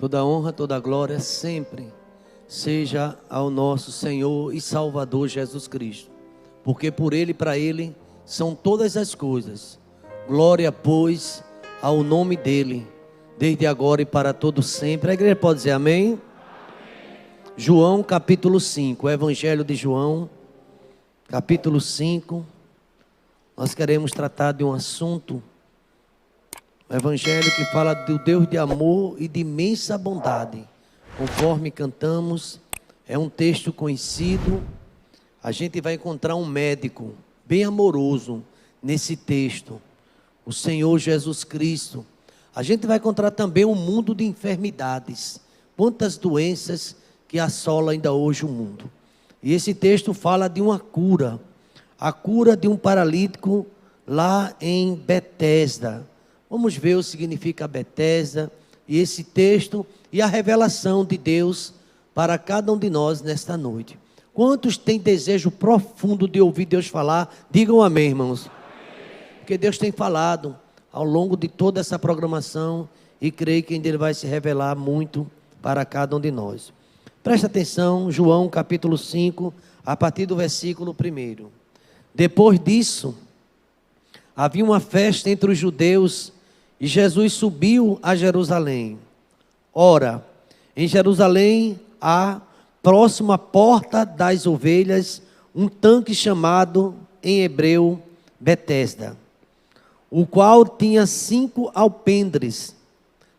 Toda honra, toda glória sempre seja ao nosso Senhor e Salvador Jesus Cristo. Porque por Ele e para Ele são todas as coisas. Glória, pois, ao nome dEle, desde agora e para todo sempre. A igreja pode dizer amém? Amém. João capítulo 5, o Evangelho de João, capítulo 5. Nós queremos tratar de um assunto, o Evangelho que fala do Deus de amor e de imensa bondade. Conforme cantamos, é um texto conhecido. A gente vai encontrar um médico bem amoroso nesse texto, o Senhor Jesus Cristo. A gente vai encontrar também um mundo de enfermidades. Quantas doenças que assolam ainda hoje o mundo. E esse texto fala de uma cura. A cura de um paralítico lá em Betesda. Vamos ver o que significa Betesda e esse texto e a revelação de Deus para cada um de nós nesta noite. Quantos têm desejo profundo de ouvir Deus falar? Digam amém, irmãos. Porque Deus tem falado ao longo de toda essa programação e creio que ainda Ele vai se revelar muito para cada um de nós. Presta atenção, João capítulo 5, a partir do versículo 1. Depois disso, havia uma festa entre os judeus e Jesus subiu a Jerusalém. Ora, em Jerusalém há, próximo à porta das ovelhas, um tanque chamado, em hebreu, Betesda, o qual tinha 5 alpendres.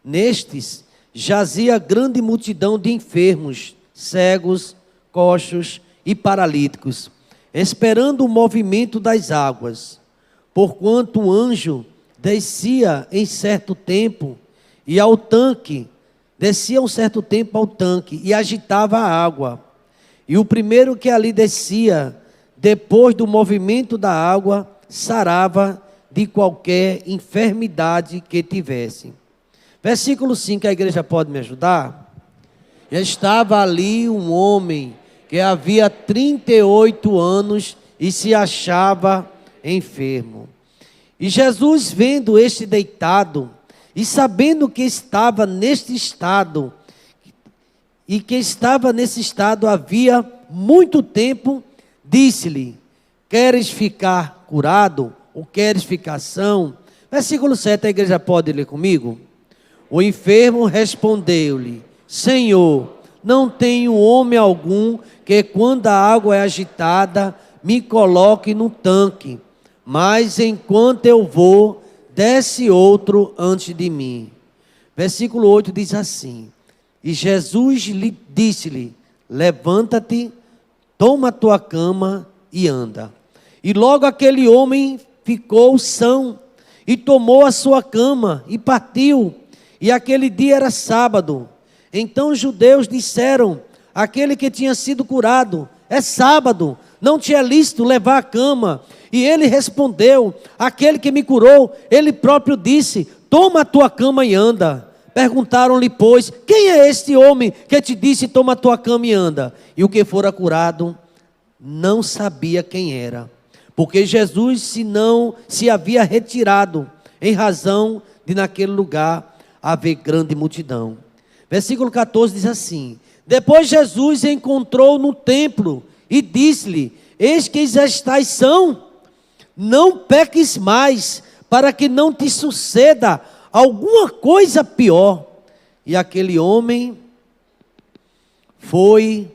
Nestes jazia grande multidão de enfermos, cegos, coxos e paralíticos, esperando o movimento das águas. Porquanto um anjo descia em certo tempo e ao tanque, descia um certo tempo ao tanque e agitava a água. E o primeiro que ali descia, depois do movimento da água, sarava de qualquer enfermidade que tivesse. Versículo 5, a igreja pode me ajudar? Estava ali um homem que havia 38 anos e se achava enfermo. E Jesus, vendo este deitado, e sabendo que estava neste estado, e que estava nesse estado havia muito tempo, disse-lhe: queres ficar curado? Ou queres ficar são? Versículo 7, a igreja pode ler comigo? O enfermo respondeu-lhe: Senhor, não tenho homem algum que quando a água é agitada, me coloque no tanque, mas enquanto eu vou, desce outro antes de mim. Versículo 8 diz assim: E Jesus lhe disse-lhe: levanta-te, toma a tua cama e anda. E logo aquele homem ficou são, e tomou a sua cama e partiu. E aquele dia era sábado. Então os judeus disseram: aquele que tinha sido curado, é sábado, não te é lícito levar a cama. E ele respondeu: aquele que me curou, ele próprio disse: toma a tua cama e anda. Perguntaram-lhe, pois, quem é este homem que te disse: toma a tua cama e anda? E o que fora curado não sabia quem era, porque Jesus se havia retirado, em razão de naquele lugar haver grande multidão. Versículo 14 diz assim: depois Jesus encontrou no templo e disse-lhe: eis que já estás são, não peques mais, para que não te suceda alguma coisa pior. E aquele homem foi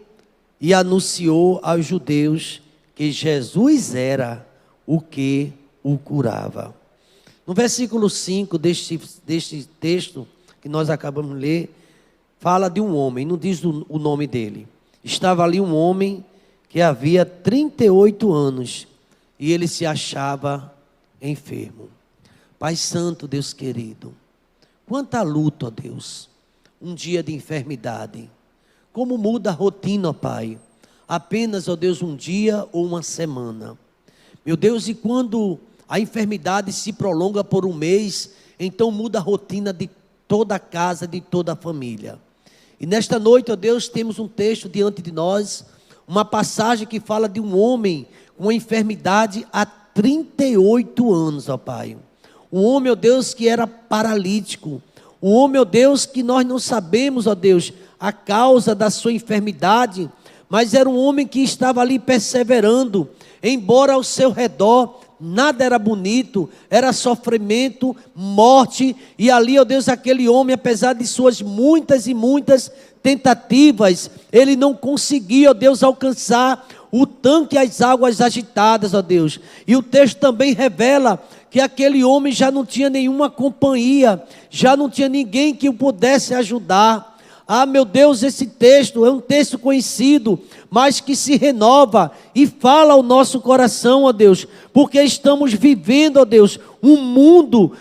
e anunciou aos judeus que Jesus era o que o curava. No versículo 5 deste texto que nós acabamos de ler, fala de um homem, não diz o nome dele. Estava ali um homem que havia 38 anos e ele se achava enfermo. Pai Santo, Deus querido, quanta luta, ó Deus, um dia de enfermidade. Como muda a rotina, ó Pai, apenas, ó Deus, um dia ou uma semana. Meu Deus, e quando a enfermidade se prolonga por um mês, então muda a rotina de toda a casa, de toda a família. E nesta noite, ó Deus, temos um texto diante de nós, uma passagem que fala de um homem com uma enfermidade há 38 anos, ó Pai. Um homem, ó Deus, que era paralítico. Um homem, ó Deus, que nós não sabemos, ó Deus, a causa da sua enfermidade, mas era um homem que estava ali perseverando, embora ao seu redor nada era bonito, era sofrimento, morte, e ali, ó Deus, aquele homem, apesar de suas muitas e muitas tentativas, ele não conseguia, ó Deus, alcançar o tanque e as águas agitadas, ó Deus. E o texto também revela que aquele homem já não tinha nenhuma companhia, já não tinha ninguém que o pudesse ajudar. Ah, meu Deus, esse texto é um texto conhecido, mas que se renova e fala ao nosso coração, ó Deus, porque estamos vivendo, ó Deus, um mundo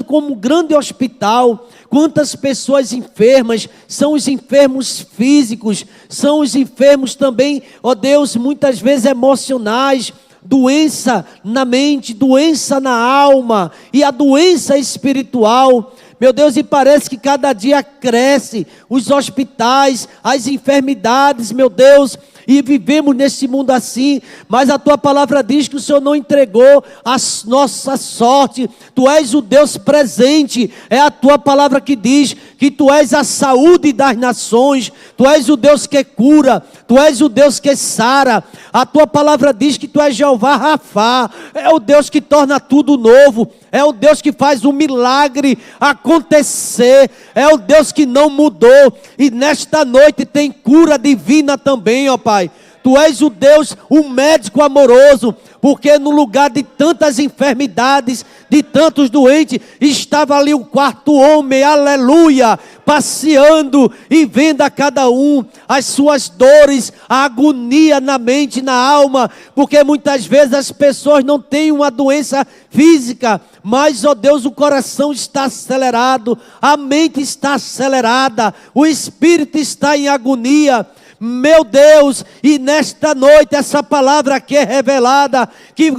como um grande hospital. Quantas pessoas enfermas, são os enfermos físicos, são os enfermos também, ó Deus, muitas vezes emocionais, doença na mente, doença na alma e a doença espiritual. Meu Deus, e parece que cada dia cresce os hospitais, as enfermidades, meu Deus, e vivemos nesse mundo assim, mas a tua palavra diz que o Senhor não entregou a nossa sorte. Tu és o Deus presente, é a tua palavra que diz que tu és a saúde das nações, tu és o Deus que cura, tu és o Deus que sara. A tua palavra diz que tu és Jeová Rafá, é o Deus que torna tudo novo, é o Deus que faz o milagre acontecer, é o Deus que não mudou, e nesta noite tem cura divina também, ó Pai. Tu és o Deus, o médico amoroso, porque no lugar de tantas enfermidades, de tantos doentes, estava ali o quarto homem, aleluia, passeando e vendo a cada um as suas dores, a agonia na mente e na alma, porque muitas vezes as pessoas não têm uma doença física, mas, ó Deus, o coração está acelerado, a mente está acelerada, o espírito está em agonia. Meu Deus, e nesta noite essa palavra aqui é revelada, que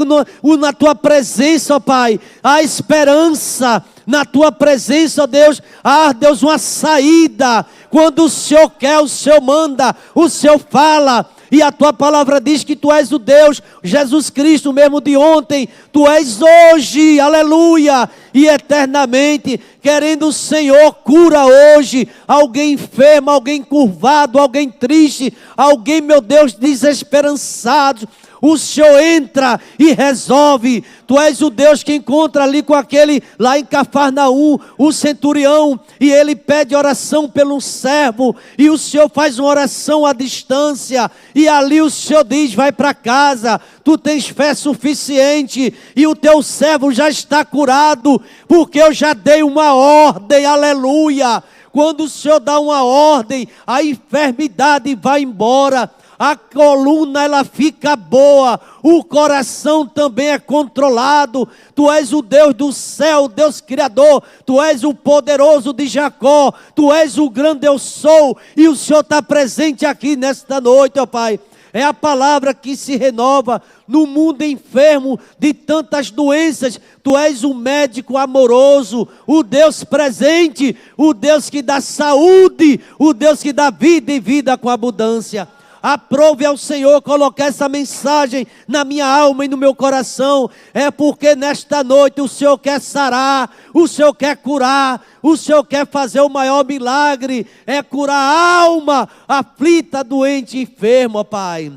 na tua presença, ó Pai, há esperança, na tua presença, ó Deus, há, Deus, uma saída. Quando o Senhor quer, o Senhor manda, o Senhor fala. E a tua palavra diz que tu és o Deus, Jesus Cristo, mesmo de ontem, tu és hoje, aleluia, e eternamente. Querendo o Senhor, cura hoje alguém enfermo, alguém curvado, alguém triste, alguém, meu Deus, desesperançado. O Senhor entra e resolve. Tu és o Deus que encontra ali com aquele lá em Cafarnaum, o centurião, e ele pede oração pelo servo, e o Senhor faz uma oração à distância, e ali o Senhor diz: vai para casa, tu tens fé suficiente, e o teu servo já está curado, porque eu já dei uma ordem, aleluia. Quando o Senhor dá uma ordem, a enfermidade vai embora, a coluna ela fica boa, o coração também é controlado. Tu és o Deus do céu, Deus Criador, tu és o poderoso de Jacó, tu és o grande eu sou, e o Senhor está presente aqui nesta noite, ó Pai. É a palavra que se renova no mundo enfermo de tantas doenças. Tu és o médico amoroso, o Deus presente, o Deus que dá saúde, o Deus que dá vida e vida com abundância. Aprove ao Senhor colocar essa mensagem na minha alma e no meu coração. É porque nesta noite o Senhor quer sarar, o Senhor quer curar, o Senhor quer fazer o maior milagre. É curar a alma aflita, doente e enferma, Pai.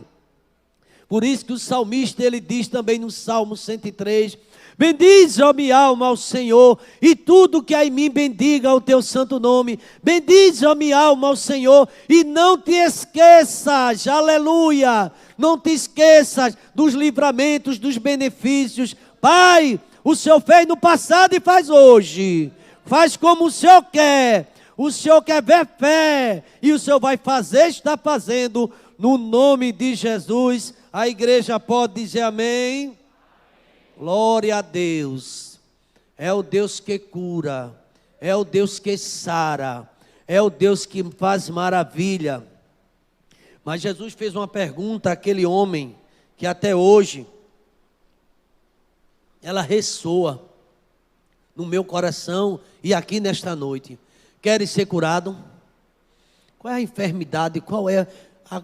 Por isso que o salmista, ele diz também no Salmo 103... bendize, ó minha alma, ao Senhor, e tudo que há em mim bendiga o teu santo nome. Bendize, ó minha alma, ao Senhor, e não te esqueças, aleluia, não te esqueças dos livramentos, dos benefícios. Pai, o Senhor fez no passado e faz hoje. Faz como o Senhor quer ver fé, e o Senhor vai fazer, está fazendo, no nome de Jesus. A igreja pode dizer amém? Glória a Deus. É o Deus que cura, é o Deus que sara, é o Deus que faz maravilha. Mas Jesus fez uma pergunta àquele homem, que até hoje ela ressoa no meu coração e aqui nesta noite. Queres ser curado? Qual é a enfermidade? Qual é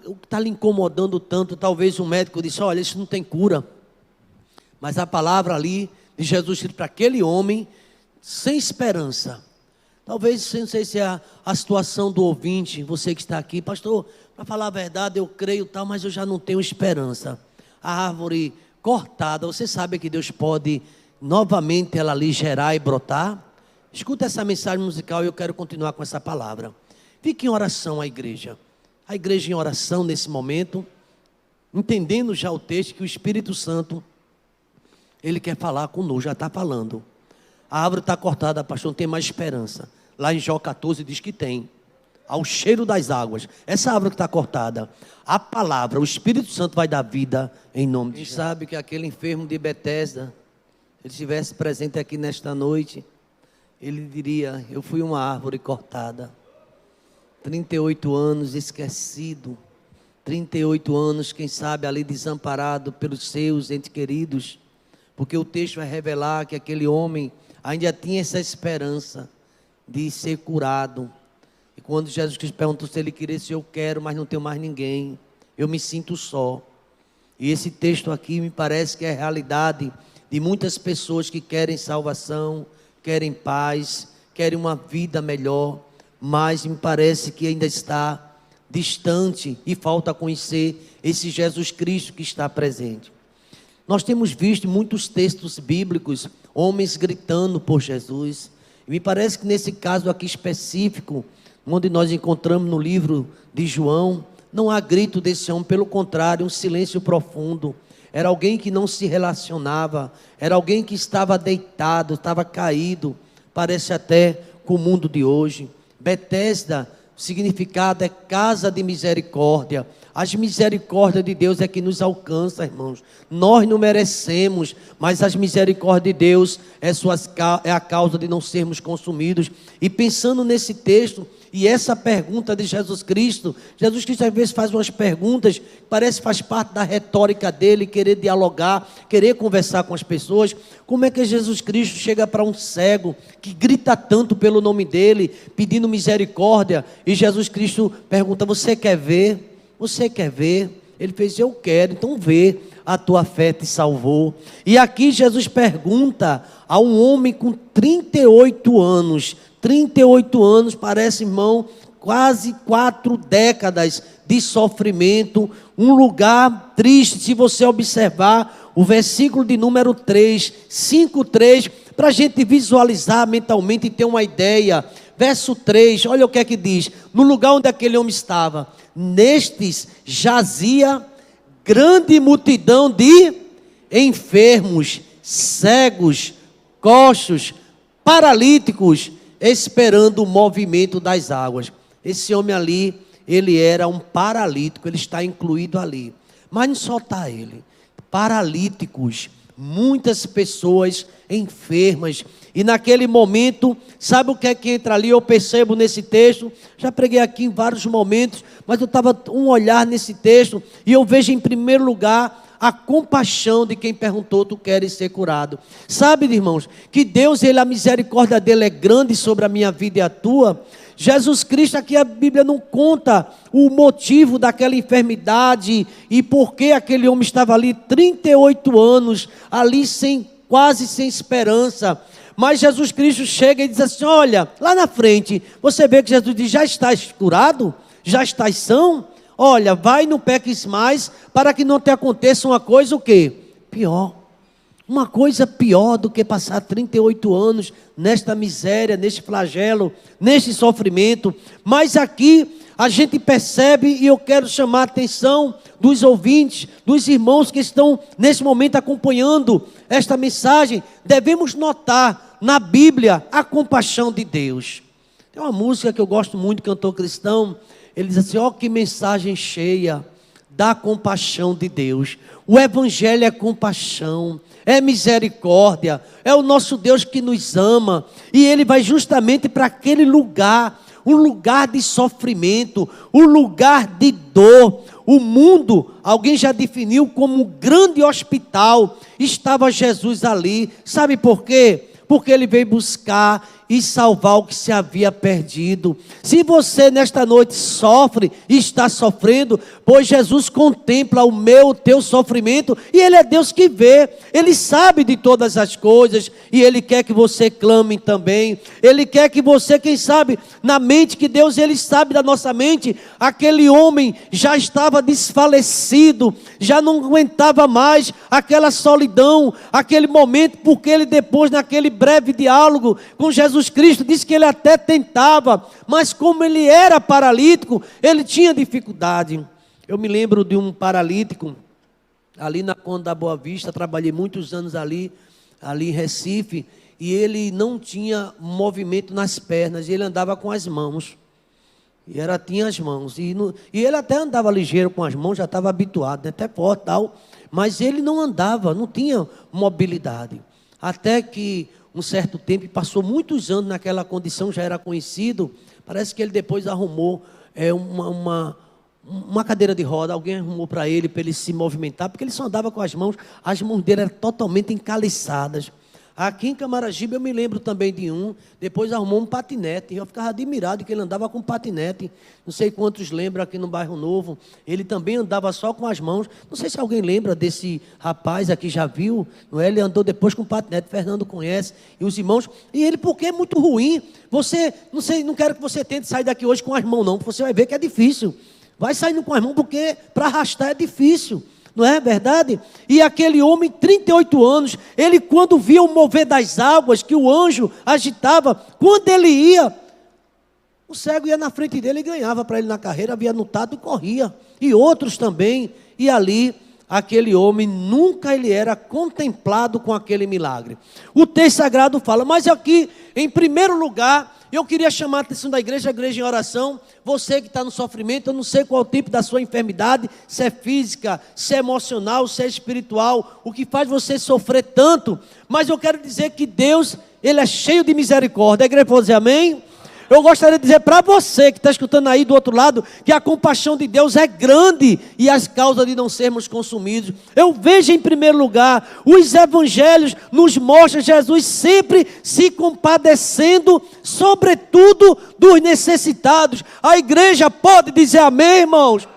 o que está lhe incomodando tanto? Talvez o médico disse: olha, isso não tem cura. Mas a palavra ali de Jesus para aquele homem, sem esperança, Talvez, não sei se é a situação do ouvinte, você que está aqui, pastor, para falar a verdade, eu creio tal, mas eu já não tenho esperança. A árvore cortada, você sabe que Deus pode novamente ela ali gerar e brotar? Escuta essa mensagem musical e eu quero continuar com essa palavra. Fique em oração a igreja em oração nesse momento, entendendo já o texto que o Espírito Santo, Ele quer falar conosco, já está falando. A árvore está cortada, pastor, não tem mais esperança. Lá em Jó 14 diz que tem. Ao cheiro das águas. Essa árvore que está cortada, a palavra, o Espírito Santo vai dar vida em nome de Jesus. Quem sabe que aquele enfermo de Betesda, ele estivesse presente aqui nesta noite, ele diria, eu fui uma árvore cortada. 38 anos esquecido. 38 anos, quem sabe, ali desamparado pelos seus entes queridos. Porque o texto vai revelar que aquele homem ainda tinha essa esperança de ser curado. E quando Jesus Cristo perguntou se ele queria, se eu quero, mas não tenho mais ninguém, eu me sinto só. E esse texto aqui me parece que é a realidade de muitas pessoas que querem salvação, querem paz, querem uma vida melhor, mas me parece que ainda está distante e falta conhecer esse Jesus Cristo que está presente. Nós temos visto muitos textos bíblicos, homens gritando por Jesus. E me parece que nesse caso aqui específico, onde nós encontramos no livro de João, não há grito desse homem, pelo contrário, um silêncio profundo. Era alguém que não se relacionava, era alguém que estava deitado, estava caído, parece até com o mundo de hoje. Betesda, o significado é casa de misericórdia. As misericórdias de Deus é que nos alcança, irmãos. Nós não merecemos, mas as misericórdias de Deus é a causa de não sermos consumidos. E pensando nesse texto, e essa pergunta de Jesus Cristo às vezes faz umas perguntas, parece que faz parte da retórica dele, querer dialogar, querer conversar com as pessoas. Como é que Jesus Cristo chega para um cego, que grita tanto pelo nome dele, pedindo misericórdia, e Jesus Cristo pergunta, você quer ver? Você quer ver? Ele fez, eu quero, então vê, a tua fé te salvou. E aqui Jesus pergunta a um homem com 38 anos, 38 anos, parece, irmão, quase 4 décadas de sofrimento, um lugar triste. Se você observar o versículo de número 3, 5:3, para a gente visualizar mentalmente e ter uma ideia. Verso 3, olha o que é que diz, no lugar onde aquele homem estava, nestes jazia grande multidão de enfermos, cegos, coxos, paralíticos, esperando o movimento das águas. Esse homem ali, ele era um paralítico, ele está incluído ali. Mas não só está ele, paralíticos, muitas pessoas enfermas. E naquele momento, sabe o que é que entra ali? Eu percebo nesse texto, já preguei aqui em vários momentos, mas eu estava um olhar nesse texto, e eu vejo em primeiro lugar a compaixão de quem perguntou, tu queres ser curado? Sabe, irmãos, que Deus, a misericórdia dele é grande sobre a minha vida e a tua. Jesus Cristo, aqui a Bíblia não conta o motivo daquela enfermidade e por que aquele homem estava ali 38 anos, ali quase sem esperança. Mas Jesus Cristo chega e diz assim, olha, lá na frente, você vê que Jesus diz, já estás curado? Já estás são? Olha, vai, não peques mais, para que não te aconteça uma coisa, o quê? Pior. Uma coisa pior do que passar 38 anos nesta miséria, neste flagelo, neste sofrimento. Mas aqui a gente percebe, e eu quero chamar a atenção dos ouvintes, dos irmãos que estão nesse momento acompanhando esta mensagem, devemos notar na Bíblia a compaixão de Deus. Tem uma música que eu gosto muito, cantor cristão, ele diz assim, ó, que mensagem cheia da compaixão de Deus. O Evangelho é compaixão, é misericórdia, é o nosso Deus que nos ama, e Ele vai justamente para aquele lugar, um lugar de sofrimento, um lugar de dor. O mundo, alguém já definiu como um grande hospital, estava Jesus ali, sabe por quê? Porque Ele veio buscar e salvar o que se havia perdido. Se você nesta noite sofre e está sofrendo, pois Jesus contempla o teu sofrimento, e Ele é Deus que vê, Ele sabe de todas as coisas, e Ele quer que você clame também. Ele quer que você, quem sabe, na mente que Deus, Ele sabe da nossa mente, aquele homem já estava desfalecido, já não aguentava mais aquela solidão, aquele momento, porque ele depois, naquele breve diálogo com Jesus Cristo, disse que ele até tentava, mas como ele era paralítico, ele tinha dificuldade. Eu me lembro de um paralítico, ali na Conde da Boa Vista, trabalhei muitos anos ali em Recife, e ele não tinha movimento nas pernas, ele andava com as mãos. E tinha as mãos, e ele até andava ligeiro com as mãos, já estava habituado, né? Até forte e tal, mas ele não andava, não tinha mobilidade. Até que um certo tempo, passou muitos anos naquela condição, já era conhecido, parece que ele depois arrumou uma cadeira de roda, alguém arrumou para ele se movimentar, porque ele só andava com as mãos dele eram totalmente encaliçadas. Aqui em Camaragibe eu me lembro também de depois arrumou um patinete, eu ficava admirado que ele andava com patinete, não sei quantos lembram aqui no Bairro Novo, ele também andava só com as mãos, não sei se alguém lembra desse rapaz aqui, já viu, não é? Ele andou depois com patinete, Fernando conhece, e os irmãos, e ele porque é muito ruim, não quero que você tente sair daqui hoje com as mãos não, porque você vai ver que é difícil, vai saindo com as mãos porque para arrastar é difícil. Não é verdade? E aquele homem, 38 anos, ele quando via o mover das águas, que o anjo agitava, quando ele ia, o cego ia na frente dele e ganhava para ele na carreira, havia anotado e corria. E outros também, e ali, aquele homem, nunca ele era contemplado com aquele milagre. O texto sagrado fala, mas aqui, em primeiro lugar, eu queria chamar a atenção da igreja, a igreja em oração, você que está no sofrimento, eu não sei qual é o tipo da sua enfermidade, se é física, se é emocional, se é espiritual, o que faz você sofrer tanto, mas eu quero dizer que Deus, Ele é cheio de misericórdia. A igreja pode dizer amém? Eu gostaria de dizer para você que está escutando aí do outro lado, que a compaixão de Deus é grande e as causas de não sermos consumidos. Eu vejo em primeiro lugar, os evangelhos nos mostram Jesus sempre se compadecendo, sobretudo dos necessitados. A igreja pode dizer amém, irmãos?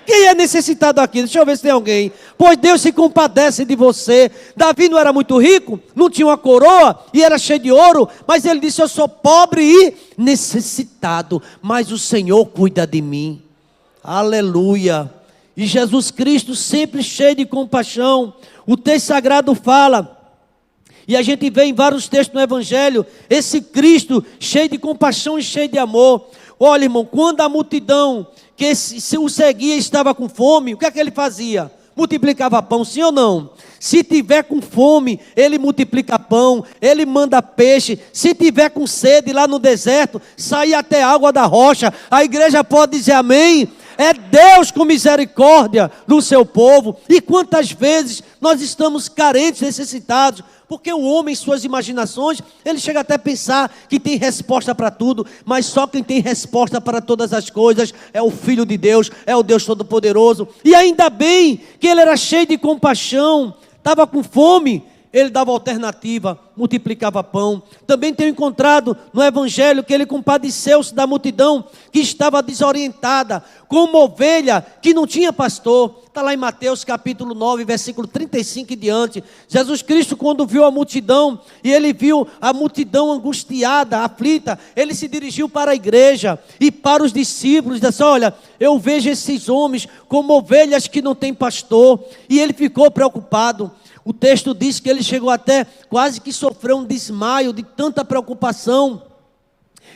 Quem é necessitado aqui? Deixa eu ver se tem alguém. Pois Deus se compadece de você. Davi não era muito rico, não tinha uma coroa e era cheio de ouro, mas ele disse, eu sou pobre e necessitado, mas o Senhor cuida de mim. Aleluia. E Jesus Cristo sempre cheio de compaixão. O texto sagrado fala, e a gente vê em vários textos no Evangelho, esse Cristo cheio de compaixão e cheio de amor. Olha, irmão, quando a multidão que se o seguia estava com fome, o que é que ele fazia? Multiplicava pão, sim ou não? Se tiver com fome, ele multiplica pão, ele manda peixe. Se tiver com sede lá no deserto, sai até água da rocha. A igreja pode dizer amém? É Deus com misericórdia do seu povo. E quantas vezes nós estamos carentes, necessitados, porque o homem, em suas imaginações, ele chega até a pensar que tem resposta para tudo, mas só quem tem resposta para todas as coisas é o Filho de Deus, é o Deus Todo-Poderoso. E ainda bem que ele era cheio de compaixão, estava com fome, ele dava alternativa, multiplicava pão. Também tenho encontrado no Evangelho que ele compadeceu-se da multidão que estava desorientada, como ovelha que não tinha pastor. Está lá em Mateus capítulo 9, versículo 35 e diante. Jesus Cristo, quando viu a multidão, e ele viu a multidão angustiada, aflita, ele se dirigiu para a igreja e para os discípulos, disse, olha, eu vejo esses homens como ovelhas que não têm pastor. E ele ficou preocupado. O texto diz que ele chegou até quase que sofreu um desmaio de tanta preocupação.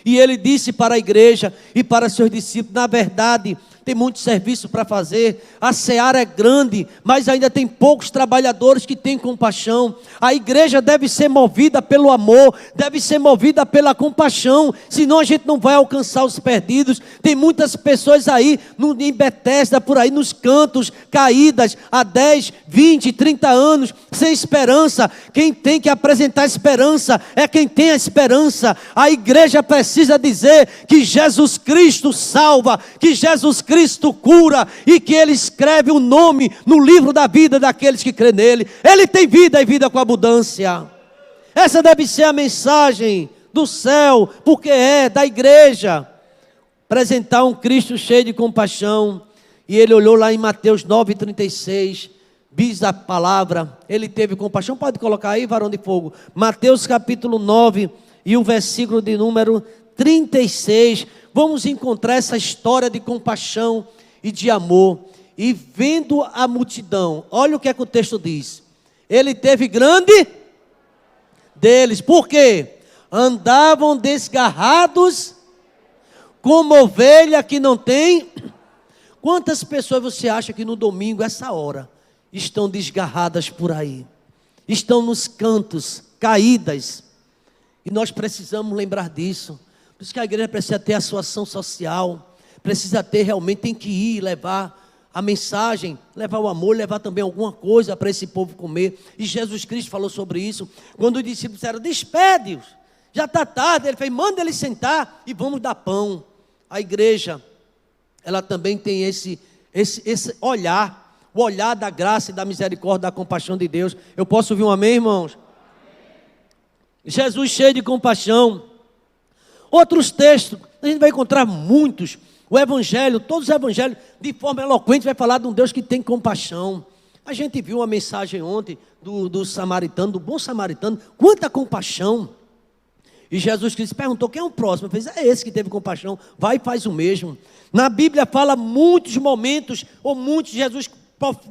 E ele disse para a igreja e para seus discípulos, na verdade, tem muito serviço para fazer, a seara é grande, mas ainda tem poucos trabalhadores que têm compaixão. A igreja deve ser movida pelo amor, deve ser movida pela compaixão, senão a gente não vai alcançar os perdidos. Tem muitas pessoas aí, em Betesda, por aí nos cantos, caídas há 10, 20, 30 anos, sem esperança. Quem tem que apresentar esperança é quem tem a esperança. A igreja precisa dizer que Jesus Cristo salva, que Jesus Cristo cura e que Ele escreve o nome no livro da vida daqueles que crêem nele. Ele tem vida e vida com abundância. Essa deve ser a mensagem do céu, porque é da igreja. Apresentar um Cristo cheio de compaixão. E ele olhou lá em Mateus 9,36, diz a palavra, ele teve compaixão. Pode colocar aí, varão de fogo. Mateus capítulo 9 e o versículo de número 36. Vamos encontrar essa história de compaixão e de amor. E vendo a multidão, olha o que é que o texto diz. Ele teve grande deles. Por quê? Andavam desgarrados como ovelha que não tem. Quantas pessoas você acha que no domingo, essa hora, estão desgarradas por aí? Estão nos cantos, caídas. E nós precisamos lembrar disso. Por isso que a igreja precisa ter a sua ação social. Precisa ter realmente, tem que ir, levar a mensagem, levar o amor, levar também alguma coisa para esse povo comer. E Jesus Cristo falou sobre isso. Quando os discípulos disseram, despede-os, já está tarde. Ele fez, manda eles sentar e vamos dar pão. A igreja, ela também tem esse olhar, o olhar da graça e da misericórdia, da compaixão de Deus. Eu posso ouvir um amém, irmãos? Amém. Jesus cheio de compaixão. Outros textos, a gente vai encontrar muitos. O evangelho, todos os evangelhos, de forma eloquente, vai falar de um Deus que tem compaixão. A gente viu uma mensagem ontem do samaritano, do bom samaritano, quanta compaixão. E Jesus Cristo perguntou, quem é o próximo? Ele fez, é esse que teve compaixão, vai e faz o mesmo. Na Bíblia fala muitos momentos, ou muitos, Jesus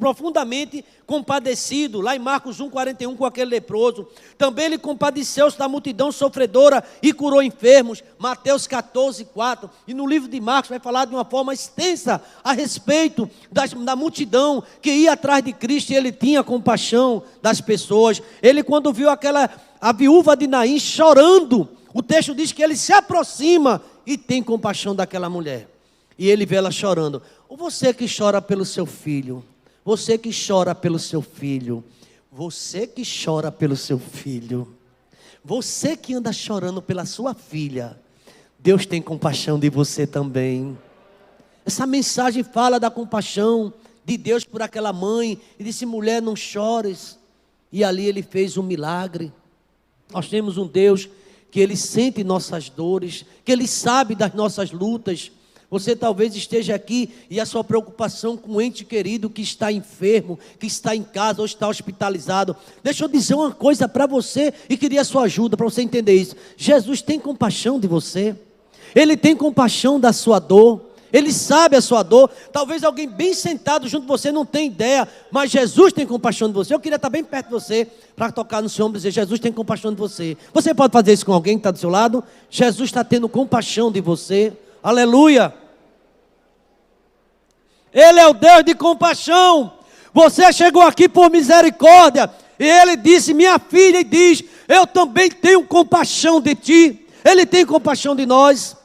profundamente compadecido, lá em Marcos 1,41 com aquele leproso. Também ele compadeceu-se da multidão sofredora e curou enfermos, Mateus 14,4. E no livro de Marcos vai falar de uma forma extensa a respeito da multidão que ia atrás de Cristo, e ele tinha compaixão das pessoas. Ele, quando viu a viúva de Naim chorando, o texto diz que ele se aproxima e tem compaixão daquela mulher. E ele vê ela chorando. Ou você que chora pelo seu filho, você que chora pelo seu filho, você que chora pelo seu filho, você que anda chorando pela sua filha, Deus tem compaixão de você também. Essa mensagem fala da compaixão de Deus por aquela mãe, e disse, mulher, não chores. E ali ele fez um milagre. Nós temos um Deus que ele sente nossas dores, que ele sabe das nossas lutas. Você talvez esteja aqui e a sua preocupação com um ente querido que está enfermo, que está em casa ou está hospitalizado. Deixa eu dizer uma coisa para você e queria a sua ajuda para você entender isso. Jesus tem compaixão de você. Ele tem compaixão da sua dor. Ele sabe a sua dor. Talvez alguém bem sentado junto de você não tenha ideia, mas Jesus tem compaixão de você. Eu queria estar bem perto de você para tocar no seu ombro e dizer, Jesus tem compaixão de você. Você pode fazer isso com alguém que está do seu lado? Jesus está tendo compaixão de você. Aleluia. Ele é o Deus de compaixão. Você chegou aqui por misericórdia, e ele disse, minha filha, e diz, eu também tenho compaixão de ti. Ele tem compaixão de nós.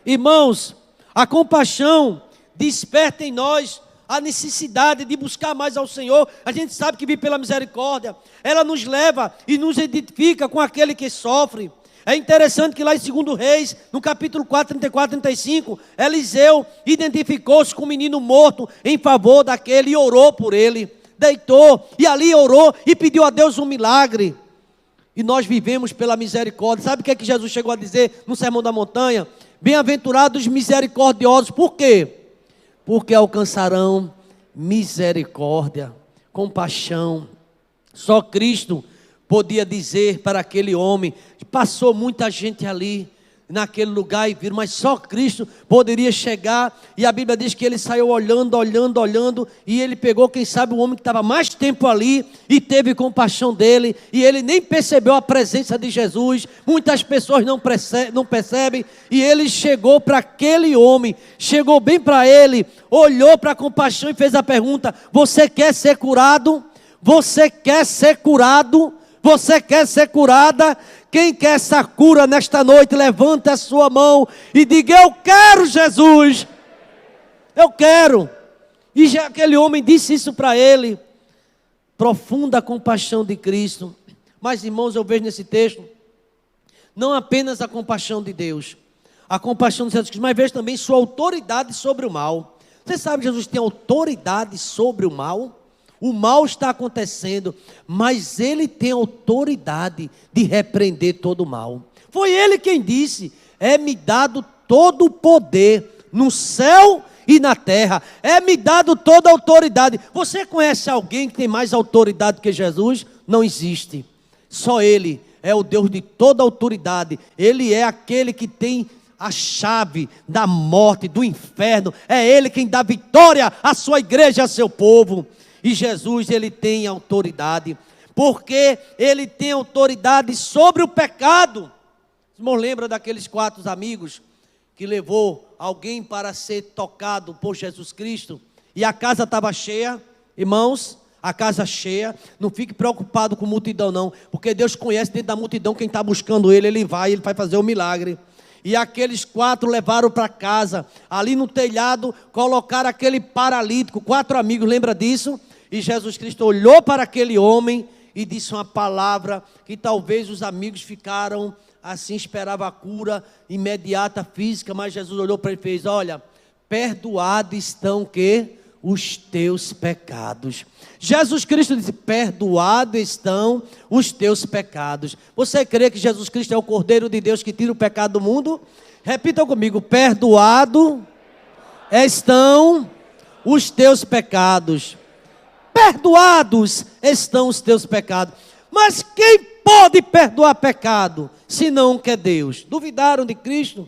Irmãos, a compaixão desperta em nós a necessidade de buscar mais ao Senhor. A gente sabe que vive pela misericórdia. Ela nos leva e nos identifica com aquele que sofre. É interessante que lá em 2 Reis, no capítulo 4, 34, 35, Eliseu identificou-se com o menino morto em favor daquele e orou por ele. Deitou e ali orou e pediu a Deus um milagre. E nós vivemos pela misericórdia. Sabe o que é que Jesus chegou a dizer no Sermão da Montanha? Bem-aventurados misericordiosos. Por quê? Porque alcançarão misericórdia, compaixão. Só Cristo podia dizer para aquele homem, passou muita gente ali, naquele lugar e viram, mas só Cristo poderia chegar, e a Bíblia diz que ele saiu olhando, e ele pegou, quem sabe, o homem que estava mais tempo ali, e teve compaixão dele, e ele nem percebeu a presença de Jesus. Muitas pessoas não percebem, e ele chegou para aquele homem, chegou bem para ele, olhou para a compaixão e fez a pergunta, você quer ser curado? Você quer ser curado? Você quer ser curada? Quem quer essa cura nesta noite, levanta a sua mão e diga, eu quero, Jesus. Eu quero. E já aquele homem disse isso para ele. Profunda compaixão de Cristo. Mas, irmãos, eu vejo nesse texto, não apenas a compaixão de Deus, a compaixão de Jesus Cristo, mas vejo também sua autoridade sobre o mal. Você sabe que Jesus tem autoridade sobre o mal? o mal está acontecendo, mas Ele tem autoridade de repreender todo o mal. Foi Ele quem disse: é-me dado todo o poder no céu e na terra, é-me dado toda a autoridade. Você conhece alguém que tem mais autoridade que Jesus? Não existe. Só Ele é o Deus de toda autoridade. Ele é aquele que tem a chave da morte, do inferno. É Ele quem dá vitória à sua igreja, a seu povo. E Jesus, Ele tem autoridade, porque Ele tem autoridade sobre o pecado. Os irmãos lembram daqueles 4 amigos que levou alguém para ser tocado por Jesus Cristo, e a casa estava cheia? Irmãos, a casa cheia. Não fique preocupado com multidão não, porque Deus conhece dentro da multidão quem está buscando Ele. Ele vai fazer o milagre. E aqueles 4 levaram para casa, ali no telhado, colocaram aquele paralítico, 4 amigos, lembra disso? E Jesus Cristo olhou para aquele homem e disse uma palavra que talvez os amigos ficaram assim, esperavam a cura imediata, física, mas Jesus olhou para ele e fez: olha, perdoados estão que os teus pecados. Jesus Cristo disse: perdoados estão os teus pecados. Você crê que Jesus Cristo é o Cordeiro de Deus que tira o pecado do mundo? Repitam comigo: perdoado estão os teus pecados. Perdoados estão os teus pecados. Mas quem pode perdoar pecado, senão que é Deus? Duvidaram de Cristo?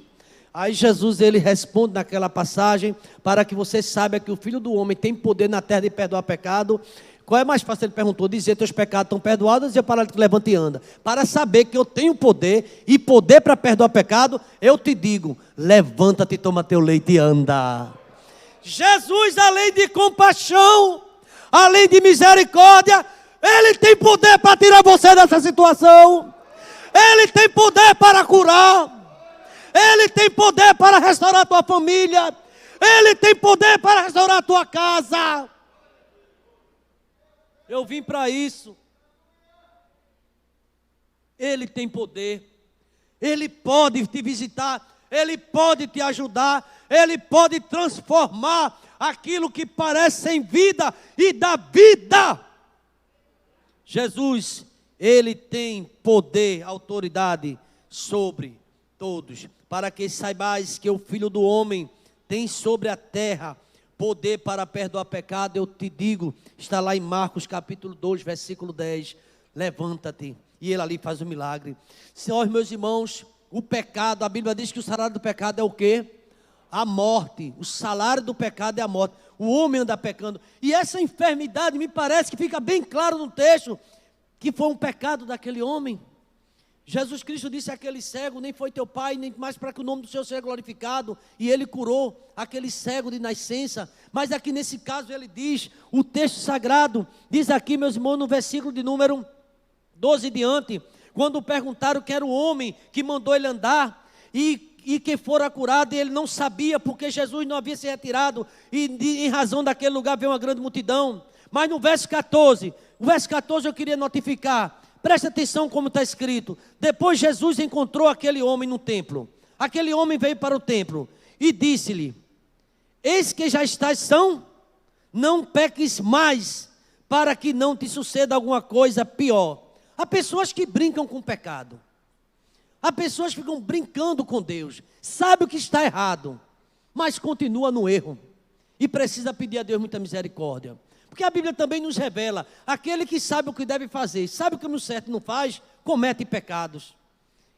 Aí Jesus, ele responde naquela passagem, para que você saiba que o Filho do Homem tem poder na terra de perdoar pecado. Qual é mais fácil? Ele perguntou: dizer teus pecados estão perdoados, ou dizer para que levanta e anda? Para saber que eu tenho poder, e poder para perdoar pecado, eu te digo: levanta-te, toma teu leite e anda. Jesus, além de compaixão, além de misericórdia, Ele tem poder para tirar você dessa situação. Ele tem poder para curar. Ele tem poder para restaurar a tua família. Ele tem poder para restaurar a tua casa. Eu vim para isso. Ele tem poder. Ele pode te visitar. Ele pode te ajudar. Ele pode transformar aquilo que parece sem vida e dar vida. Jesus, Ele tem poder, autoridade sobre todos, para que saibais que o Filho do Homem tem sobre a terra poder para perdoar pecado. Eu te digo, está lá em Marcos capítulo 2, versículo 10, levanta-te. E Ele ali faz o milagre. Senhor, meus irmãos, o pecado, a Bíblia diz que o salário do pecado é o quê? A morte. O salário do pecado é a morte. O homem anda pecando. E essa enfermidade, me parece que fica bem claro no texto, que foi um pecado daquele homem. Jesus Cristo disse àquele cego: nem foi teu pai, nem mais para que o nome do Senhor seja glorificado. E Ele curou aquele cego de nascença. Mas aqui nesse caso Ele diz, o texto sagrado, diz aqui, meus irmãos, no versículo de número 12 diante, quando perguntaram quem era o homem que mandou ele andar, e que fora curado, e ele não sabia, porque Jesus não havia se retirado, e em razão daquele lugar veio uma grande multidão. Mas no verso 14, o verso 14 eu queria notificar, presta atenção como está escrito. Depois Jesus encontrou aquele homem no templo. Aquele homem veio para o templo e disse-lhe: eis que já estás são, não peques mais, para que não te suceda alguma coisa pior. Há pessoas que brincam com o pecado. Há pessoas que ficam brincando com Deus. Sabe o que está errado, mas continua no erro. E precisa pedir a Deus muita misericórdia. Porque a Bíblia também nos revela, aquele que sabe o que deve fazer, sabe o que no certo não faz, comete pecados.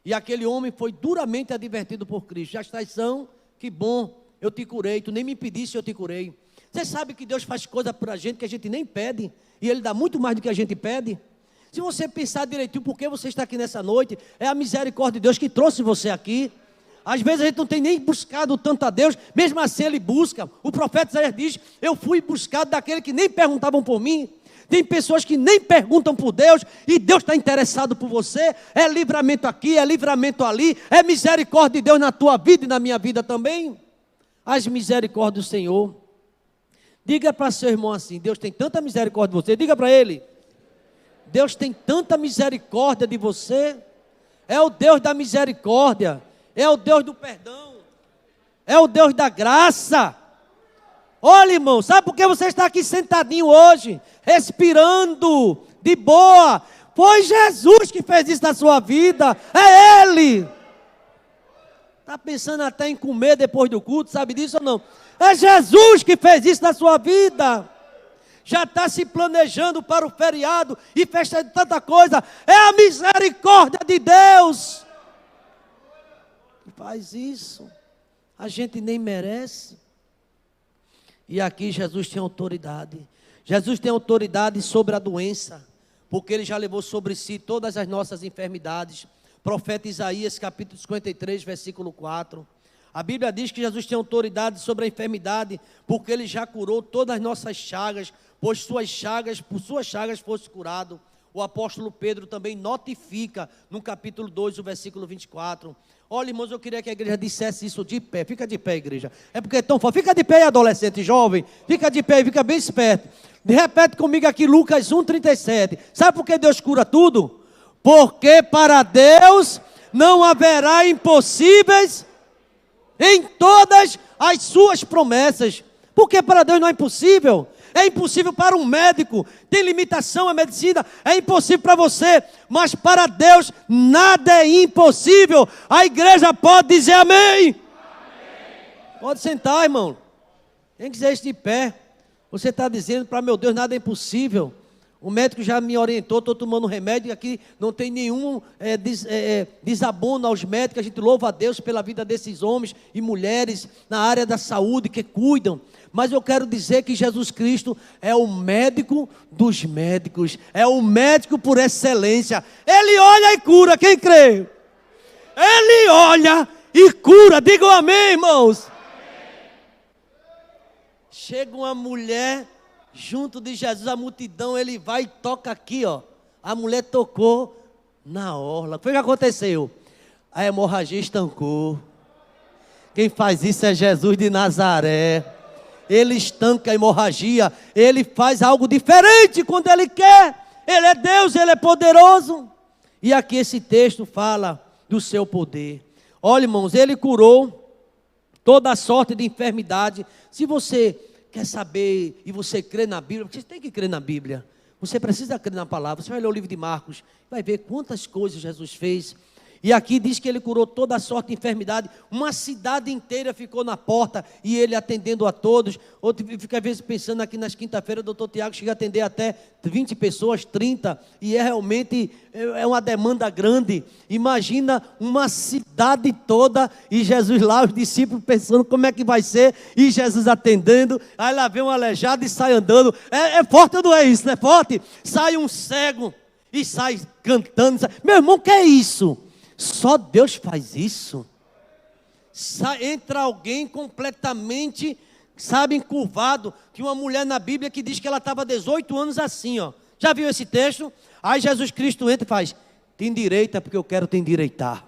E aquele homem foi duramente advertido por Cristo: já estás são, que bom, eu te curei, tu nem me pediste, eu te curei. Você sabe que Deus faz coisa para a gente que a gente nem pede, e Ele dá muito mais do que a gente pede. Se você pensar direitinho por que você está aqui nessa noite, é a misericórdia de Deus que trouxe você aqui. Às vezes a gente não tem nem buscado tanto a Deus, mesmo assim Ele busca. O profeta Isaías diz: eu fui buscado daquele que nem perguntavam por mim. Tem pessoas que nem perguntam por Deus, e Deus está interessado por você. É livramento aqui, é livramento ali, é misericórdia de Deus na tua vida e na minha vida também. As misericórdias do Senhor. Diga para seu irmão assim: Deus tem tanta misericórdia de você. Diga para ele: Deus tem tanta misericórdia de você. É o Deus da misericórdia, é o Deus do perdão, é o Deus da graça. Olha, irmão, sabe por que você está aqui sentadinho hoje, respirando de boa? Foi Jesus que fez isso na sua vida, é Ele. Está pensando até em comer depois do culto, sabe disso ou não? É Jesus que fez isso na sua vida. Já está se planejando para o feriado e festa de tanta coisa. É a misericórdia de Deus que faz isso. A gente nem merece. E aqui Jesus tem autoridade. Jesus tem autoridade sobre a doença, porque Ele já levou sobre si todas as nossas enfermidades. Profeta Isaías, capítulo 53, versículo 4. A Bíblia diz que Jesus tem autoridade sobre a enfermidade, porque Ele já curou todas as nossas chagas, pois por suas chagas fosse curado. O apóstolo Pedro também notifica no capítulo 2, o versículo 24. Olha, irmãos, eu queria que a igreja dissesse isso de pé. Fica de pé, igreja. É porque é tão forte. Fica de pé, adolescente, jovem. Fica de pé e fica bem esperto. Repete comigo aqui Lucas 1,37. Sabe por que Deus cura tudo? Porque para Deus não haverá impossíveis em todas as suas promessas. Porque para Deus não é impossível. É impossível para um médico, tem limitação a medicina, é impossível para você, mas para Deus nada é impossível. A igreja pode dizer amém? Amém. Pode sentar, irmão. Quem quiser estar de pé, você está dizendo para meu Deus nada é impossível. O médico já me orientou, estou tomando remédio, aqui não tem nenhum desabono aos médicos. A gente louva a Deus pela vida desses homens e mulheres na área da saúde que cuidam. Mas eu quero dizer que Jesus Cristo é o médico dos médicos, é o médico por excelência. Ele olha e cura, quem crê? Ele olha e cura, digam amém, irmãos. Amém. Chega uma mulher junto de Jesus, a multidão, ele vai e toca aqui, ó. A mulher tocou na orla. O que aconteceu? A hemorragia estancou. Quem faz isso é Jesus de Nazaré. Ele estanca a hemorragia, Ele faz algo diferente quando Ele quer. Ele é Deus, Ele é poderoso. E aqui esse texto fala do seu poder. Olha, irmãos, Ele curou toda a sorte de enfermidade. Se você quer saber e você crê na Bíblia, porque você tem que crer na Bíblia. Você precisa crer na palavra. Você vai ler o livro de Marcos, vai ver quantas coisas Jesus fez. E aqui diz que ele curou toda a sorte de enfermidade. Uma cidade inteira ficou na porta e ele atendendo a todos. Outro fica às vezes pensando aqui nas quinta-feiras, o doutor Tiago chega a atender até 20 pessoas, 30. E realmente uma demanda grande. Imagina uma cidade toda e Jesus lá, os discípulos pensando como é que vai ser. E Jesus atendendo. Aí lá vem um aleijado e sai andando. É forte ou não é isso? Não é forte? Sai um cego e sai cantando. Meu irmão, que é isso? Só Deus faz isso. Entra alguém completamente, encurvado. Tinha uma mulher na Bíblia que diz que ela estava 18 anos assim, ó. Já viu esse texto? Aí Jesus Cristo entra e faz: te endireita porque eu quero te endireitar.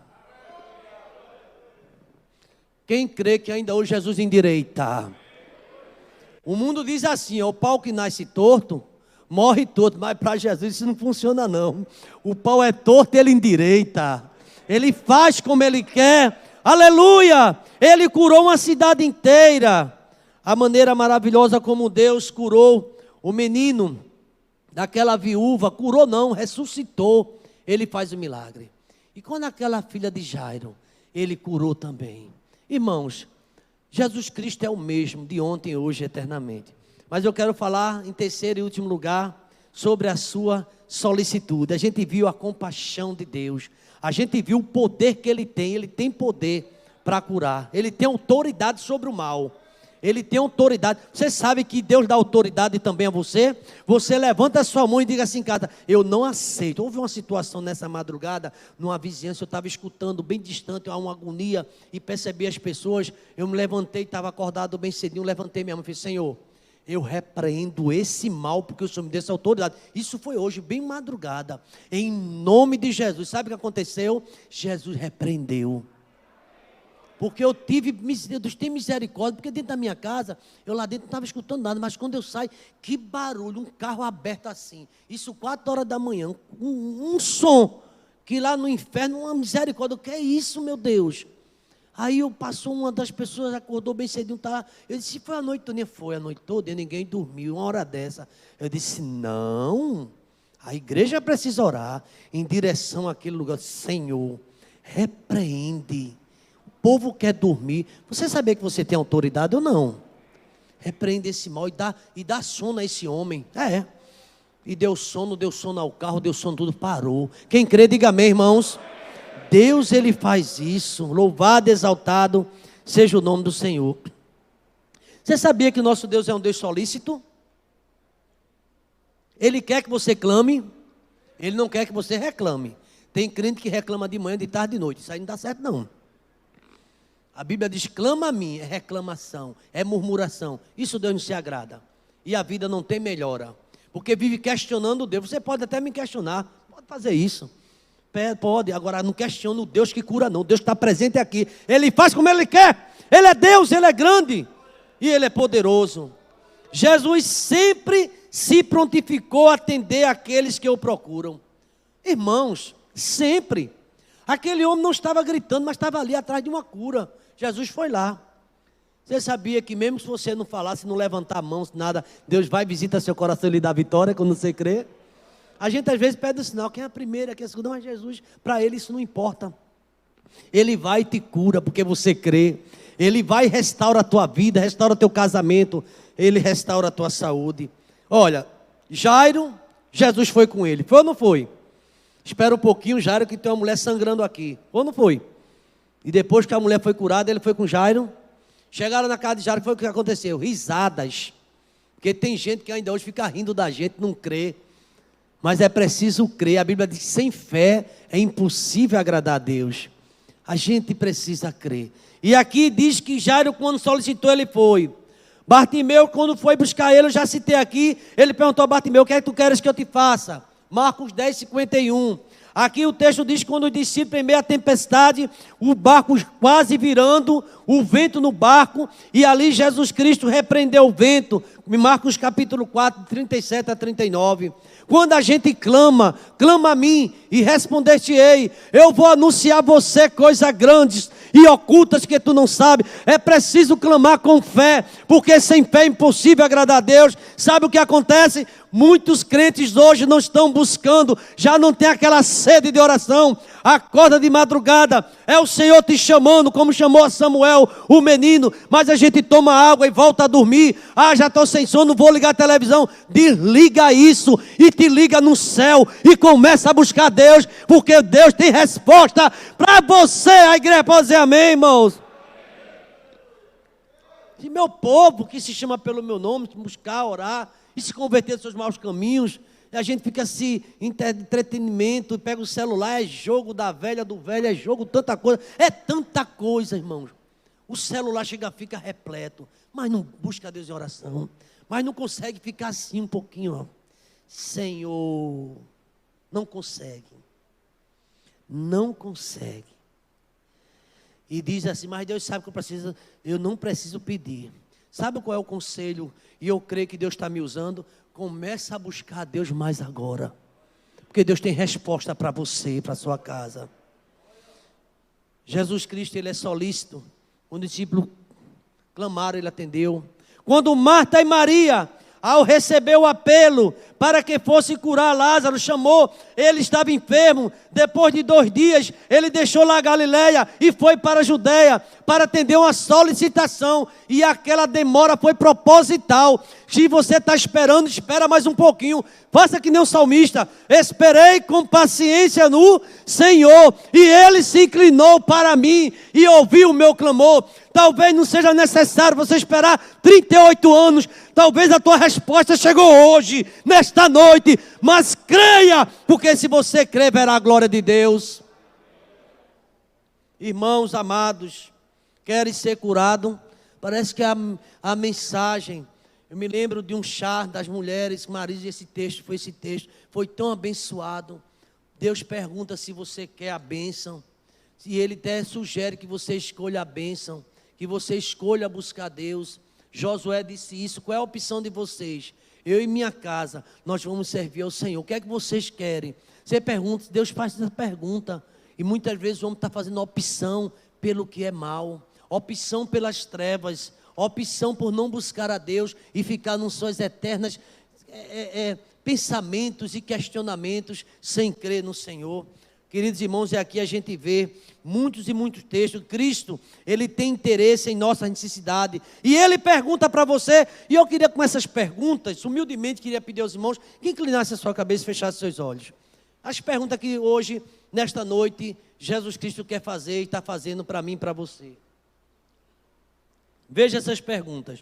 Quem crê que ainda hoje Jesus endireita? O mundo diz assim, ó, o pau que nasce torto morre torto, mas para Jesus isso não funciona não. O pau é torto e ele endireita. Ele faz como Ele quer, aleluia. Ele curou uma cidade inteira. A maneira maravilhosa como Deus curou o menino daquela viúva, curou não, ressuscitou. Ele faz o milagre. E quando aquela filha de Jairo, Ele curou também. Irmãos, Jesus Cristo é o mesmo de ontem, hoje, eternamente. Mas eu quero falar em terceiro e último lugar sobre a sua solicitude. A gente viu a compaixão de Deus. A gente viu o poder que Ele tem poder para curar, Ele tem autoridade sobre o mal, Ele tem autoridade. Você sabe que Deus dá autoridade também a você? Você levanta a sua mão e diga assim, cara, eu não aceito. Houve uma situação nessa madrugada, numa vizinhança, eu estava escutando bem distante, uma agonia, e percebi as pessoas, eu me levantei, estava acordado bem cedinho, levantei minha mão e falei, Senhor, eu repreendo esse mal, porque o Senhor me deu essa autoridade. Isso foi hoje, bem madrugada. Em nome de Jesus. Sabe o que aconteceu? Jesus repreendeu. Porque Deus tem misericórdia. Porque dentro da minha casa, eu lá dentro não estava escutando nada. Mas quando eu saio, que barulho, um carro aberto assim. Isso 4 horas da manhã. Um som. Que lá no inferno, uma misericórdia. O que é isso, meu Deus? Aí passou uma das pessoas, acordou bem cedinho, tá? Eu disse, foi a noite toda? Foi a noite toda, ninguém dormiu, uma hora dessa. Eu disse, não, a igreja precisa orar em direção àquele lugar. Senhor, repreende, o povo quer dormir. Você sabia que você tem autoridade ou não? Repreende esse mal e dá sono a esse homem. E deu sono ao carro, deu sono, tudo parou. Quem crê, diga amém, irmãos. Deus, Ele faz isso. Louvado, exaltado seja o nome do Senhor. Você sabia que o nosso Deus é um Deus solícito? Ele quer que você clame, Ele não quer que você reclame. Tem crente que reclama de manhã, de tarde, de noite. Isso aí não dá certo não. A Bíblia diz, clama a mim, é reclamação, é murmuração. Isso Deus não se agrada. E a vida não tem melhora. Porque vive questionando Deus. Você pode até me questionar, pode fazer isso. Pode, agora não questiona o Deus que cura não. Deus está presente aqui. Ele faz como Ele quer. Ele é Deus, Ele é grande. E Ele é poderoso. Jesus sempre se prontificou a atender aqueles que o procuram. Irmãos, sempre. Aquele homem não estava gritando, mas estava ali atrás de uma cura. Jesus foi lá. Você sabia que mesmo se você não falasse, não levantar a mão, nada, Deus vai, visita seu coração e lhe dá vitória quando você crê? A gente às vezes pede o sinal, quem é a primeira, quem é a segunda, mas Jesus, para Ele isso não importa. Ele vai e te cura porque você crê. Ele vai e restaura a tua vida, restaura o teu casamento, Ele restaura a tua saúde. Olha, Jairo, Jesus foi com ele, foi ou não foi? Espera um pouquinho, Jairo, que tem uma mulher sangrando aqui, foi ou não foi? E depois que a mulher foi curada, ele foi com Jairo. Chegaram na casa de Jairo, foi o que aconteceu? Risadas. Porque tem gente que ainda hoje fica rindo da gente, não crê. Mas é preciso crer. A Bíblia diz que sem fé é impossível agradar a Deus. A gente precisa crer. E aqui diz que Jairo, quando solicitou, ele foi. Bartimeu, quando foi buscar ele, eu já citei aqui, ele perguntou a Bartimeu, o que é que tu queres que eu te faça? Marcos 10, 51. Aqui o texto diz, quando os discípulos, em meio à tempestade, o barco quase virando, o vento no barco, e ali Jesus Cristo repreendeu o vento. Marcos capítulo 4, 37 a 39. Quando a gente clama, clama a mim e responder-te-ei. Eu vou anunciar a você coisas grandes e ocultas que tu não sabe. É preciso clamar com fé, porque sem fé é impossível agradar a Deus. Sabe o que acontece? Muitos crentes hoje não estão buscando, já não tem aquela sede de oração. Acorda de madrugada, é o Senhor te chamando, como chamou a Samuel, o menino, mas a gente toma água e volta a dormir. Já estou sem sono, vou ligar a televisão. Desliga isso e te liga no céu e começa a buscar Deus, porque Deus tem resposta para você. A igreja pode dizer amém, irmãos? E meu povo que se chama pelo meu nome, buscar, orar e se converter dos seus maus caminhos. A gente fica assim, entretenimento, pega o celular, é jogo da velha, do velho, é jogo, tanta coisa, irmãos. O celular fica repleto, mas não busca Deus em oração, mas não consegue ficar assim um pouquinho, ó. Senhor, não consegue, e diz assim, mas Deus sabe que eu não preciso pedir. Sabe qual é o conselho? E eu creio que Deus está me usando. Começa a buscar a Deus mais agora, porque Deus tem resposta para você, para a sua casa. Jesus Cristo, Ele é solícito. Quando os discípulos clamaram, Ele atendeu. Quando Marta e Maria, ao receber o apelo para que fosse curar Lázaro, chamou, ele estava enfermo. Depois de 2 dias, ele deixou lá a Galileia e foi para a Judeia para atender uma solicitação, e aquela demora foi proposital. Se você está esperando, espera mais um pouquinho, faça que nem o salmista, esperei com paciência no Senhor, e Ele se inclinou para mim e ouviu o meu clamor. Talvez não seja necessário você esperar 38 anos, talvez a tua resposta chegou hoje, nesta noite, mas creia, porque se você crer, verá a glória de Deus. Irmãos amados, queres ser curado? Parece que a mensagem, eu me lembro de um chá das mulheres, Marisa, esse texto foi tão abençoado. Deus pergunta se você quer a bênção, e Ele até sugere que você escolha a bênção, que você escolha buscar Deus. Josué disse isso, qual é a opção de vocês? Eu e minha casa, nós vamos servir ao Senhor. O que é que vocês querem? Você pergunta, Deus faz essa pergunta, e muitas vezes o homem está fazendo opção pelo que é mal, opção pelas trevas, opção por não buscar a Deus e ficar nos suas eternas pensamentos e questionamentos sem crer no Senhor. Queridos irmãos, aqui a gente vê muitos e muitos textos. Cristo, Ele tem interesse em nossa necessidade. E Ele pergunta para você, e eu queria com essas perguntas, humildemente queria pedir aos irmãos que inclinasse a sua cabeça e fechasse seus olhos. As perguntas que hoje, nesta noite, Jesus Cristo quer fazer e está fazendo para mim e para você. Veja essas perguntas.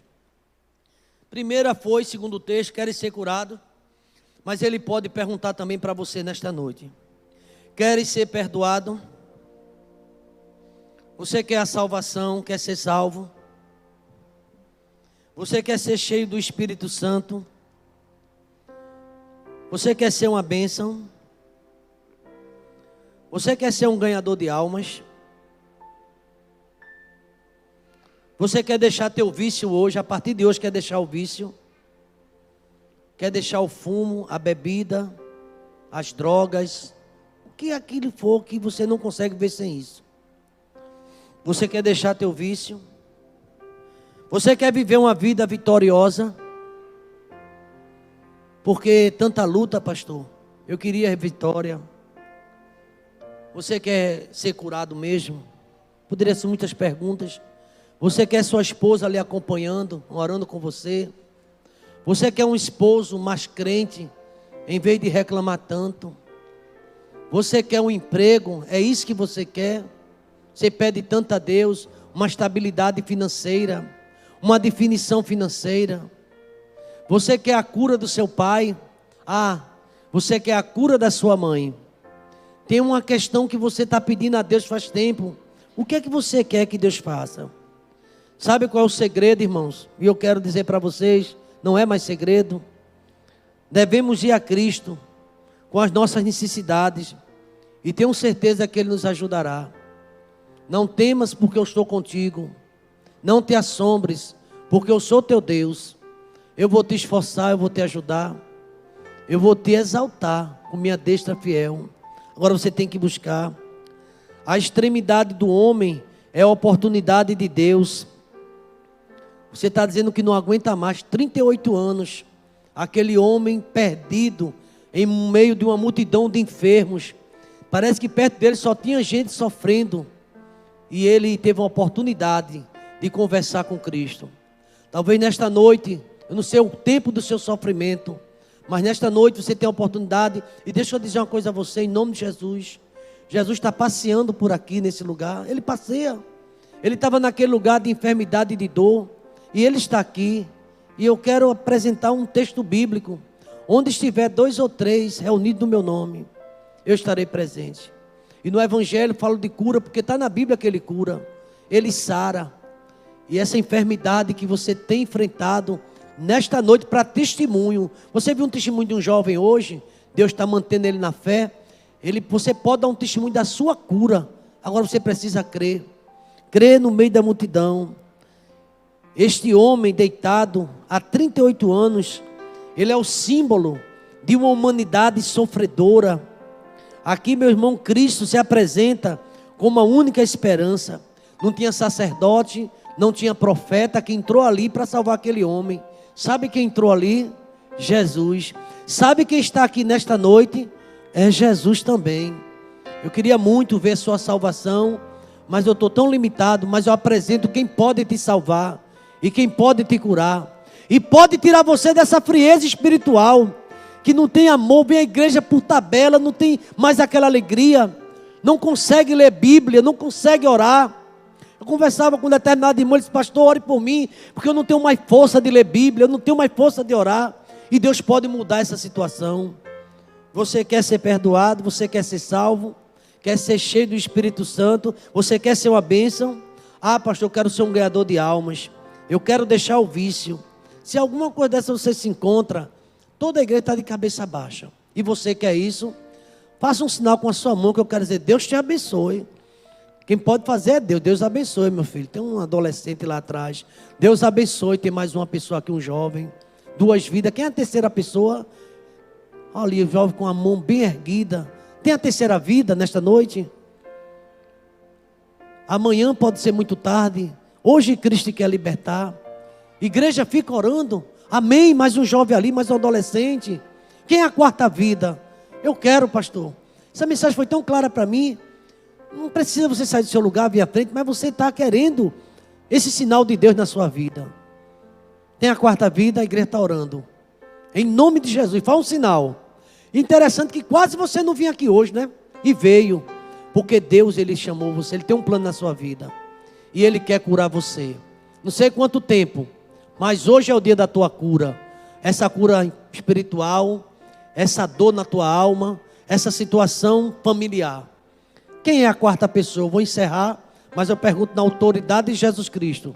Primeira foi, segundo o texto, queres ser curado? Mas Ele pode perguntar também para você nesta noite. Queres ser perdoado? Você quer a salvação, quer ser salvo? Você quer ser cheio do Espírito Santo? Você quer ser uma bênção? Você quer ser um ganhador de almas? Você quer deixar teu vício hoje, a partir de hoje quer deixar o vício? Quer deixar o fumo, a bebida, as drogas, o que aquilo for que você não consegue ver sem isso? Você quer deixar teu vício? Você quer viver uma vida vitoriosa? Porque tanta luta, pastor. Eu queria vitória. Você quer ser curado mesmo? Poderia ser muitas perguntas. Você quer sua esposa lhe acompanhando, orando com você? Você quer um esposo mais crente, em vez de reclamar tanto? Você quer um emprego? É isso que você quer? Você pede tanto a Deus, uma estabilidade financeira, uma definição financeira. Você quer a cura do seu pai? Você quer a cura da sua mãe? Tem uma questão que você está pedindo a Deus faz tempo. O que é que você quer que Deus faça? Sabe qual é o segredo, irmãos? E eu quero dizer para vocês, não é mais segredo. Devemos ir a Cristo com as nossas necessidades e tenho certeza que Ele nos ajudará. Não temas, porque eu estou contigo. Não te assombres, porque eu sou teu Deus. Eu vou te esforçar, eu vou te ajudar. Eu vou te exaltar com minha destra fiel. Agora você tem que buscar. A extremidade do homem é a oportunidade de Deus. Você está dizendo que não aguenta mais, 38 anos, aquele homem perdido, em meio de uma multidão de enfermos, parece que perto dele só tinha gente sofrendo, e ele teve uma oportunidade de conversar com Cristo. Talvez nesta noite, eu não sei o tempo do seu sofrimento, mas nesta noite você tem a oportunidade, e deixa eu dizer uma coisa a você, em nome de Jesus. Jesus está passeando por aqui nesse lugar, Ele passeia, Ele estava naquele lugar de enfermidade e de dor, e Ele está aqui, e eu quero apresentar um texto bíblico, onde estiver 2 ou 3 reunidos no meu nome, eu estarei presente. E no Evangelho falo de cura, porque está na Bíblia que Ele cura, Ele sara, e essa enfermidade que você tem enfrentado, nesta noite para testemunho, você viu um testemunho de um jovem hoje, Deus está mantendo ele na fé, você pode dar um testemunho da sua cura, agora você precisa crer no meio da multidão. Este homem deitado há 38 anos, ele é o símbolo de uma humanidade sofredora. Aqui, meu irmão, Cristo se apresenta como a única esperança. Não tinha sacerdote, não tinha profeta que entrou ali para salvar aquele homem. Sabe quem entrou ali? Jesus. Sabe quem está aqui nesta noite? É Jesus também. Eu queria muito ver sua salvação, mas eu estou tão limitado, mas eu apresento quem pode te salvar. E quem pode te curar, e pode tirar você dessa frieza espiritual, que não tem amor, vem à igreja por tabela, não tem mais aquela alegria, não consegue ler Bíblia, não consegue orar. Eu conversava com um determinado irmão, ele disse: pastor, ore por mim, porque eu não tenho mais força de ler Bíblia, eu não tenho mais força de orar, e Deus pode mudar essa situação. Você quer ser perdoado, você quer ser salvo, quer ser cheio do Espírito Santo, você quer ser uma bênção? Pastor, eu quero ser um ganhador de almas. Eu quero deixar o vício. Se alguma coisa dessa você se encontra, toda a igreja está de cabeça baixa, e você quer isso, faça um sinal com a sua mão, que eu quero dizer: Deus te abençoe. Quem pode fazer é Deus. Deus abençoe, meu filho. Tem um adolescente lá atrás. Deus abençoe. Tem mais uma pessoa aqui, um jovem. 2 vidas. Quem é a terceira pessoa? Olha ali, o jovem com a mão bem erguida. Tem a terceira vida nesta noite? Amanhã pode ser muito tarde. Hoje Cristo quer libertar. Igreja, fica orando. Amém, mais um jovem ali, mais um adolescente. Quem é a quarta vida? Eu quero, pastor. Essa mensagem foi tão clara para mim. Não precisa você sair do seu lugar, vir à frente, mas você está querendo esse sinal de Deus na sua vida. Tem a quarta vida, a igreja está orando. Em nome de Jesus, faz um sinal. Interessante que quase você não vinha aqui hoje, né? E veio. Porque Deus, Ele chamou você, Ele tem um plano na sua vida. E Ele quer curar você. Não sei quanto tempo, mas hoje é o dia da tua cura. Essa cura espiritual, essa dor na tua alma, essa situação familiar. Quem é a quarta pessoa? Eu vou encerrar, mas eu pergunto na autoridade de Jesus Cristo.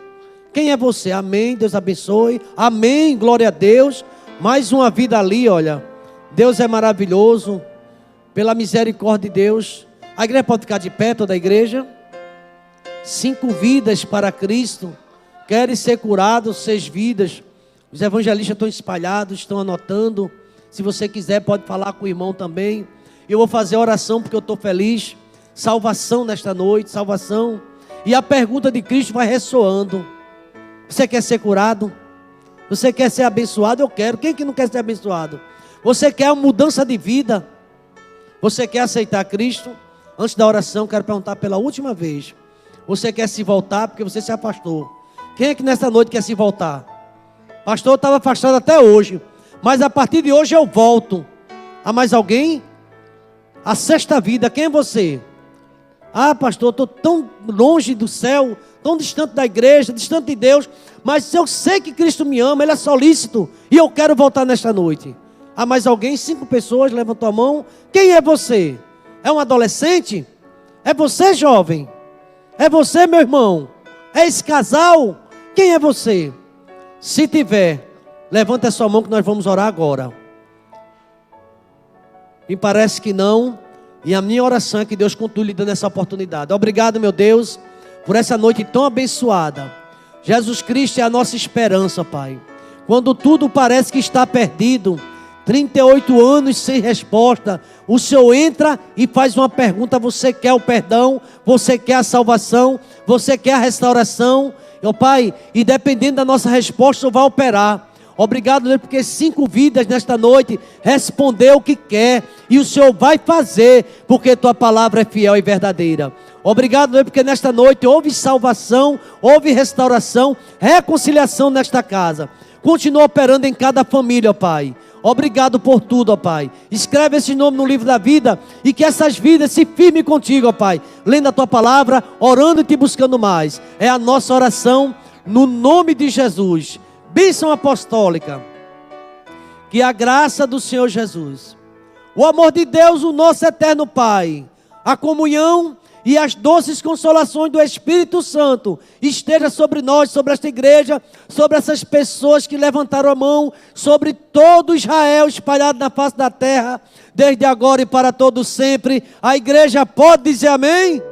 Quem é você? Amém, Deus abençoe. Amém, glória a Deus. Mais uma vida ali, olha. Deus é maravilhoso. Pela misericórdia de Deus. A igreja pode ficar de pé, toda a igreja. 5 vidas para Cristo. Querem ser curados, 6 vidas. Os evangelistas estão espalhados, estão anotando. Se você quiser, pode falar com o irmão também. Eu vou fazer oração porque eu estou feliz. Salvação nesta noite, salvação. E a pergunta de Cristo vai ressoando. Você quer ser curado? Você quer ser abençoado? Eu quero. Quem que não quer ser abençoado? Você quer uma mudança de vida? Você quer aceitar Cristo? Antes da oração, quero perguntar pela última vez. Você quer se voltar porque você se afastou? Quem é que nesta noite quer se voltar? Pastor, eu estava afastado até hoje, mas a partir de hoje eu volto. Há mais alguém? A sexta vida, quem é você? Ah, pastor, eu estou tão longe do céu, tão distante da igreja, distante de Deus, mas eu sei que Cristo me ama, Ele é solícito, e eu quero voltar nesta noite. Há mais alguém? 5 pessoas, levantou a mão. Quem é você? É um adolescente? É você, jovem? É você, meu irmão? É esse casal? Quem é você? Se tiver, levanta a sua mão que nós vamos orar agora. Me parece que não. E a minha oração é que Deus continue lhe dando essa oportunidade. Obrigado, meu Deus, por essa noite tão abençoada. Jesus Cristo é a nossa esperança, Pai. Quando tudo parece que está perdido, 38 anos sem resposta, o Senhor entra e faz uma pergunta: você quer o perdão? Você quer a salvação? Você quer a restauração? Meu Pai, e dependendo da nossa resposta, o Senhor vai operar. Obrigado, Deus, porque 5 vidas nesta noite respondeu o que quer, e o Senhor vai fazer, porque Tua palavra é fiel e verdadeira. Obrigado, Deus, porque nesta noite houve salvação, houve restauração, reconciliação nesta casa. Continua operando em cada família, ó Pai. Obrigado por tudo, ó Pai. Escreve esse nome no livro da vida e que essas vidas se firmem contigo, ó Pai. Lendo a Tua palavra, orando e Te buscando mais. É a nossa oração no nome de Jesus. Bênção apostólica. Que a graça do Senhor Jesus, o amor de Deus, o nosso eterno Pai, a comunhão e as doces consolações do Espírito Santo esteja sobre nós, sobre esta igreja, sobre essas pessoas que levantaram a mão, sobre todo Israel espalhado na face da terra, desde agora e para todo sempre. A igreja pode dizer amém?